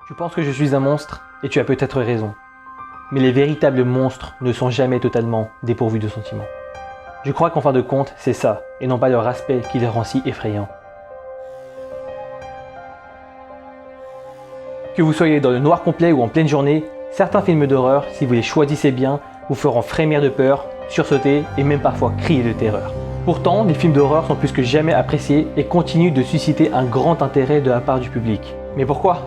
Tu penses que je suis un monstre, et tu as peut-être raison. Mais les véritables monstres ne sont jamais totalement dépourvus de sentiments. Je crois qu'en fin de compte, c'est ça, et non pas leur aspect qui les rend si effrayants. Que vous soyez dans le noir complet ou en pleine journée, certains films d'horreur, si vous les choisissez bien, vous feront frémir de peur, sursauter et même parfois crier de terreur. Pourtant, les films d'horreur sont plus que jamais appréciés et continuent de susciter un grand intérêt de la part du public. Mais pourquoi ?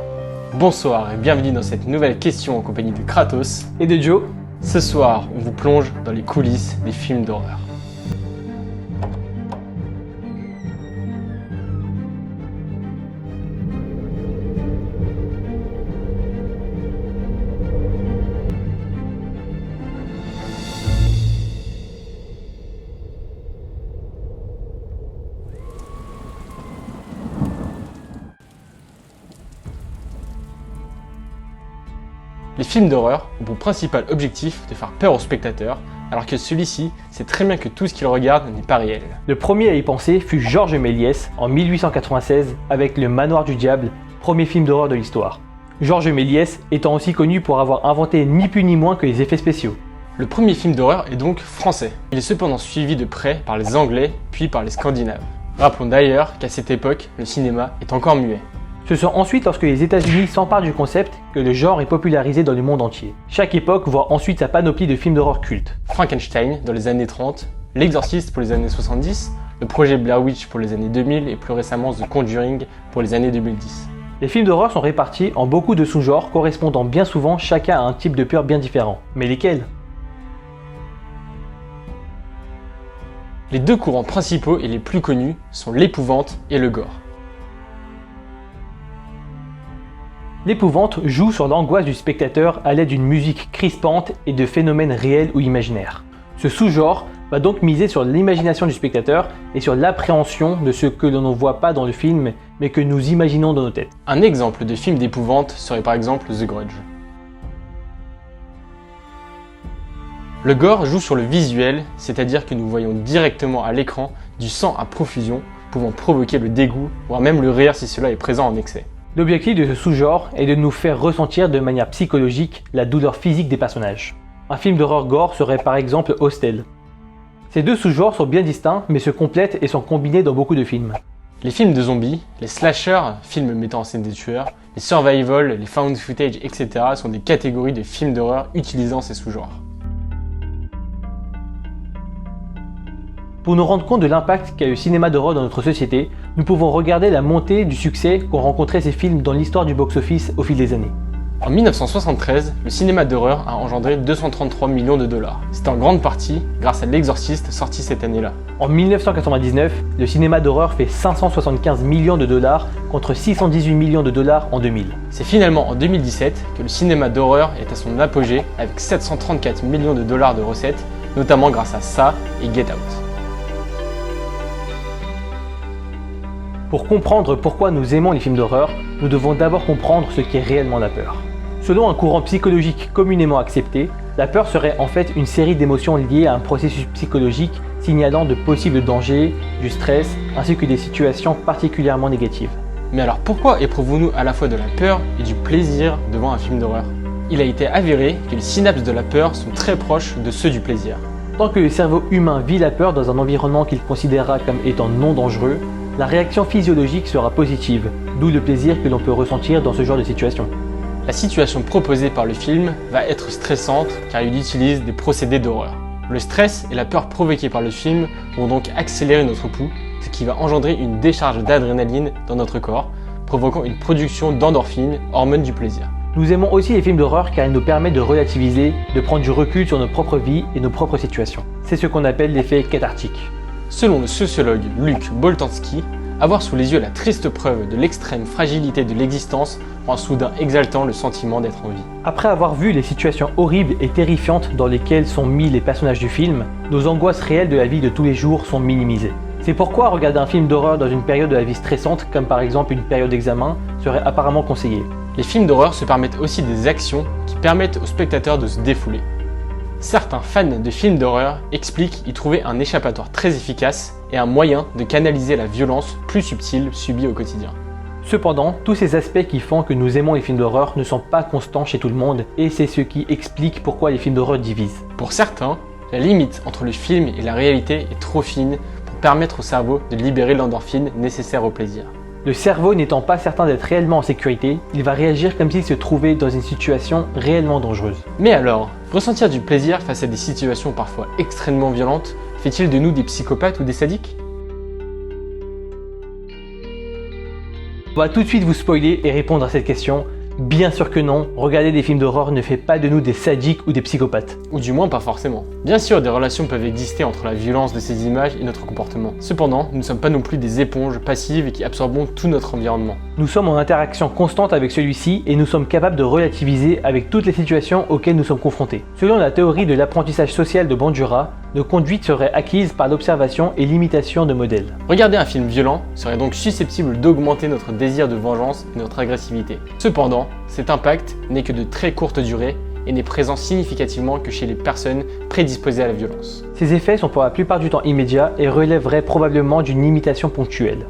Bonsoir et bienvenue dans cette nouvelle question en compagnie de Kratos et de Joe. Ce soir, on vous plonge dans les coulisses des films d'horreur. Les films d'horreur ont pour principal objectif de faire peur au spectateur, alors que celui-ci sait très bien que tout ce qu'il regarde n'est pas réel. Le premier à y penser fut Georges Méliès en 1896 avec Le Manoir du Diable, premier film d'horreur de l'histoire. Georges Méliès étant aussi connu pour avoir inventé ni plus ni moins que les effets spéciaux. Le premier film d'horreur est donc français. Il est cependant suivi de près par les Anglais, puis par les Scandinaves. Rappelons d'ailleurs qu'à cette époque, le cinéma est encore muet. Ce sont ensuite lorsque les États-Unis s'emparent du concept que le genre est popularisé dans le monde entier. Chaque époque voit ensuite sa panoplie de films d'horreur cultes. Frankenstein dans les années 30, L'Exorciste pour les années 70, le projet Blair Witch pour les années 2000 et plus récemment The Conjuring pour les années 2010. Les films d'horreur sont répartis en beaucoup de sous-genres correspondant bien souvent chacun à un type de peur bien différent. Mais lesquels ? Les deux courants principaux et les plus connus sont l'épouvante et le gore. L'épouvante joue sur l'angoisse du spectateur à l'aide d'une musique crispante et de phénomènes réels ou imaginaires. Ce sous-genre va donc miser sur l'imagination du spectateur et sur l'appréhension de ce que l'on ne voit pas dans le film, mais que nous imaginons dans nos têtes. Un exemple de film d'épouvante serait par exemple The Grudge. Le gore joue sur le visuel, c'est-à-dire que nous voyons directement à l'écran du sang à profusion, pouvant provoquer le dégoût, voire même le rire si cela est présent en excès. L'objectif de ce sous-genre est de nous faire ressentir de manière psychologique la douleur physique des personnages. Un film d'horreur gore serait par exemple Hostel. Ces deux sous-genres sont bien distincts mais se complètent et sont combinés dans beaucoup de films. Les films de zombies, les slashers, films mettant en scène des tueurs, les survival, les found footage, etc. sont des catégories de films d'horreur utilisant ces sous-genres. Pour nous rendre compte de l'impact qu'a eu le cinéma d'horreur dans notre société, nous pouvons regarder la montée du succès qu'ont rencontré ces films dans l'histoire du box-office au fil des années. En 1973, le cinéma d'horreur a engendré 233 millions de dollars. C'est en grande partie grâce à L'Exorciste sorti cette année-là. En 1999, le cinéma d'horreur fait 575 millions de dollars contre 618 millions de dollars en 2000. C'est finalement en 2017 que le cinéma d'horreur est à son apogée avec 734 millions de dollars de recettes, notamment grâce à Ça et Get Out. Pour comprendre pourquoi nous aimons les films d'horreur, nous devons d'abord comprendre ce qu'est réellement la peur. Selon un courant psychologique communément accepté, la peur serait en fait une série d'émotions liées à un processus psychologique signalant de possibles dangers, du stress, ainsi que des situations particulièrement négatives. Mais alors pourquoi éprouvons-nous à la fois de la peur et du plaisir devant un film d'horreur ? Il a été avéré que les synapses de la peur sont très proches de ceux du plaisir. Tant que le cerveau humain vit la peur dans un environnement qu'il considérera comme étant non dangereux, la réaction physiologique sera positive, d'où le plaisir que l'on peut ressentir dans ce genre de situation. La situation proposée par le film va être stressante car il utilise des procédés d'horreur. Le stress et la peur provoquée par le film vont donc accélérer notre pouls, ce qui va engendrer une décharge d'adrénaline dans notre corps, provoquant une production d'endorphines, hormone du plaisir. Nous aimons aussi les films d'horreur car ils nous permettent de relativiser, de prendre du recul sur nos propres vies et nos propres situations. C'est ce qu'on appelle l'effet cathartique. Selon le sociologue Luc Boltanski, avoir sous les yeux la triste preuve de l'extrême fragilité de l'existence rend soudain exaltant le sentiment d'être en vie. Après avoir vu les situations horribles et terrifiantes dans lesquelles sont mis les personnages du film, nos angoisses réelles de la vie de tous les jours sont minimisées. C'est pourquoi regarder un film d'horreur dans une période de la vie stressante, comme par exemple une période d'examen, serait apparemment conseillé. Les films d'horreur se permettent aussi des actions qui permettent aux spectateurs de se défouler. Certains fans de films d'horreur expliquent y trouver un échappatoire très efficace et un moyen de canaliser la violence plus subtile subie au quotidien. Cependant, tous ces aspects qui font que nous aimons les films d'horreur ne sont pas constants chez tout le monde et c'est ce qui explique pourquoi les films d'horreur divisent. Pour certains, la limite entre le film et la réalité est trop fine pour permettre au cerveau de libérer l'endorphine nécessaire au plaisir. Le cerveau n'étant pas certain d'être réellement en sécurité, il va réagir comme s'il se trouvait dans une situation réellement dangereuse. Mais alors, ressentir du plaisir face à des situations parfois extrêmement violentes fait-il de nous des psychopathes ou des sadiques? On va tout de suite vous spoiler et répondre à cette question. Bien sûr que non, regarder des films d'horreur ne fait pas de nous des sadiques ou des psychopathes. Ou du moins pas forcément. Bien sûr, des relations peuvent exister entre la violence de ces images et notre comportement. Cependant, nous ne sommes pas non plus des éponges passives qui absorbons tout notre environnement. Nous sommes en interaction constante avec celui-ci et nous sommes capables de relativiser avec toutes les situations auxquelles nous sommes confrontés. Selon la théorie de l'apprentissage social de Bandura, nos conduites seraient acquises par l'observation et l'imitation de modèles. Regarder un film violent serait donc susceptible d'augmenter notre désir de vengeance et notre agressivité. Cependant, cet impact n'est que de très courte durée et n'est présent significativement que chez les personnes prédisposées à la violence. Ces effets sont pour la plupart du temps immédiats et relèveraient probablement d'une imitation ponctuelle.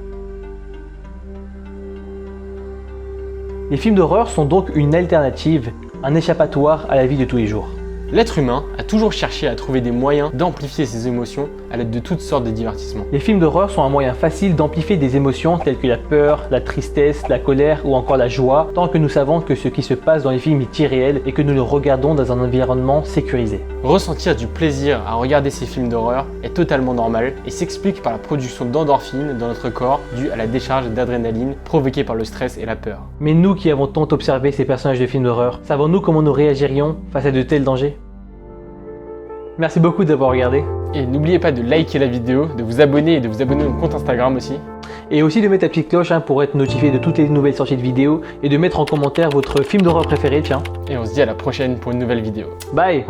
Les films d'horreur sont donc une alternative, un échappatoire à la vie de tous les jours. L'être humain a toujours cherché à trouver des moyens d'amplifier ses émotions à l'aide de toutes sortes de divertissements. Les films d'horreur sont un moyen facile d'amplifier des émotions telles que la peur, la tristesse, la colère ou encore la joie, tant que nous savons que ce qui se passe dans les films est irréel et que nous le regardons dans un environnement sécurisé. Ressentir du plaisir à regarder ces films d'horreur est totalement normal et s'explique par la production d'endorphines dans notre corps due à la décharge d'adrénaline provoquée par le stress et la peur. Mais nous qui avons tant observé ces personnages de films d'horreur, savons-nous comment nous réagirions face à de tels dangers? Merci beaucoup d'avoir regardé. Et n'oubliez pas de liker la vidéo, de vous abonner et de vous abonner à mon compte Instagram aussi. Et aussi de mettre la petite cloche pour être notifié de toutes les nouvelles sorties de vidéos et de mettre en commentaire votre film d'horreur préféré, tiens. Et on se dit à la prochaine pour une nouvelle vidéo. Bye!